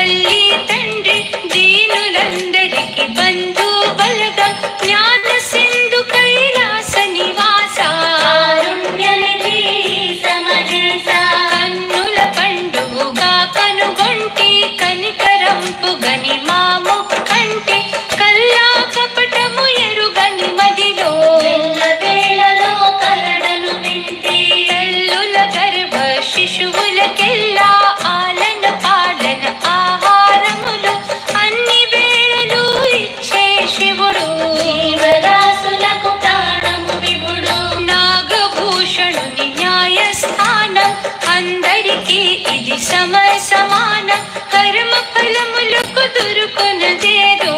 తల్లి తండ్రి దీనులందరికి బంధు బలగ జ్ఞాన సింధు కైలాస నివాస కన్నుల పండుగగా కనుగొంటి కనికరంపు గని మాము కంటి కల్లా కపటము ఎరుగని మదిలో కలడను వింటి తల్లుల గర్భ శిశువులకెల్లా ఆలన పాలన ఆహారములు అన్ని వేళలు ఇచ్చే శివుడు జీవరాశులకు ప్రాణము విభుడు నాగభూషణుని న్యాయస్థానం అందరికీ ఇది సమాన కర్మ ఫలములకు దురుకొనదేదో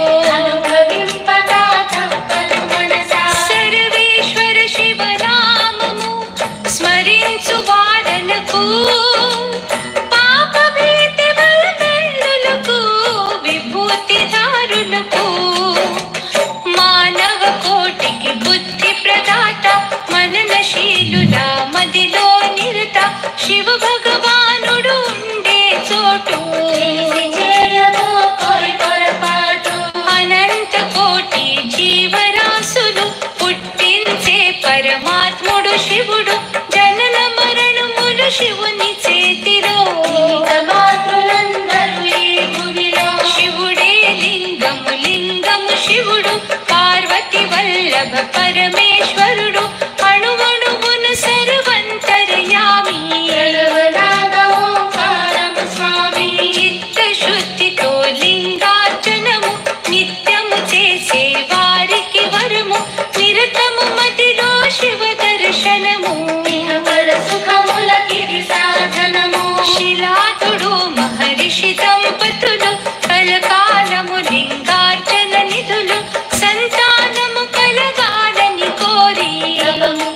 సర్వేశ్వర శివనామము స్మరించు వారలకు పాప భీతి బలమెల్లులకు విభూతిదారులకు మానవ కోటికి బుద్ధి ప్రదాత మననశీలుల మదిలో నిరత శివ భగవానుడు ఉండే చోటు అనంత కోటి జీవరాశులు పుట్టించే పరమాత్ముడు శివుడు జనన మరణములు శివుని చేతిలో శివుడే లింగము లింగము శివుడు పార్వతి వల్లభ పరమేశ్వరుడు అణువణువున సర్వంతర్యామి చిత్తశుద్ధితో లింగార్చనము నిత్యము చేసే వారికి వరము నిరతము మదిలో శివ దర్శనము శిలాతుడు మహర్షి దంపతులు కలకాలము లింగార్చన నిధులు సంతానము కలగాలని కోరి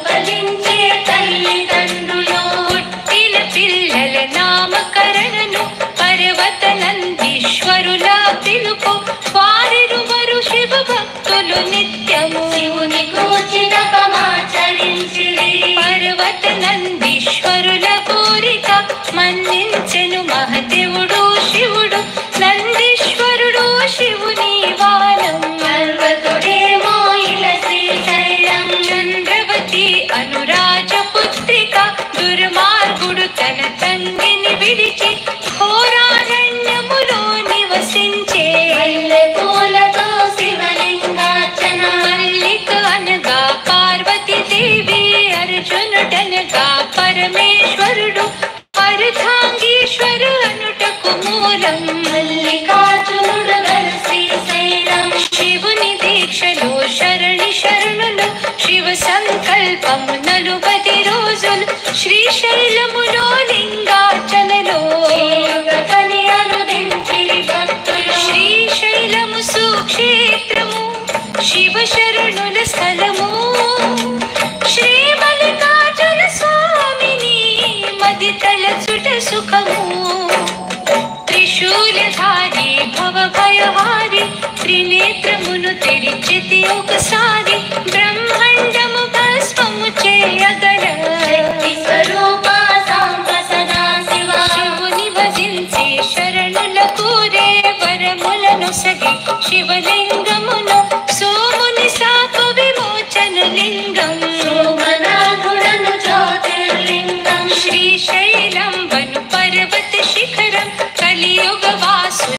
ఫలించే తల్లిదండ్రులు పుట్టిన పిల్లల నామకరణను పర్వత నందీశ్వరుల పిలుపు వారిరువరు శివ భక్తులు నిత్యము శివుని కూర్చిన కమాచరించిరి పర్వత నందీశ్వరుల కోరిక మన్నించెను మహదేవుడు శివుడు నందీశ్వరుడు శివుని వానం పర్వతుడేమో ఇల శ్రీశైలం చంద్రవతి అనురాజ పుత్రిక దుర్మార్గుడు తన తండ్రిని విడిచి ఘోరారణ్యములో నివసించే పూలతో శివలింగార్చన మల్లిక అనగా పార్వతీ దేవి అర్జునుడనగా పరమేశ్వరుడు అర్ధాంగీశ్వరు అనుటకు మూలం మల్లికార్జునుడు శ్రీశైలం శివుని దీక్షలో శరణి శరణులు శివ సంకల్పము 40 రోజులు శ్రీశైలములో లింగార్చనలో శ్రీశైలము సుక్షేత్రము శివ శరణుల స్థలము శ్రీ మల్లికార్జున స్వామిని మది తలచుట సుఖము త్రిశూలధారి భవ భయహారి త్రినేత్రమును తెరిచితి ఒకసారి బ్రహ్మాండము భస్మము చేయగల స్వరూప సాంబ సదా శివ శివుని భజించి శరణుల కోరే వరములను సగి శివలింగ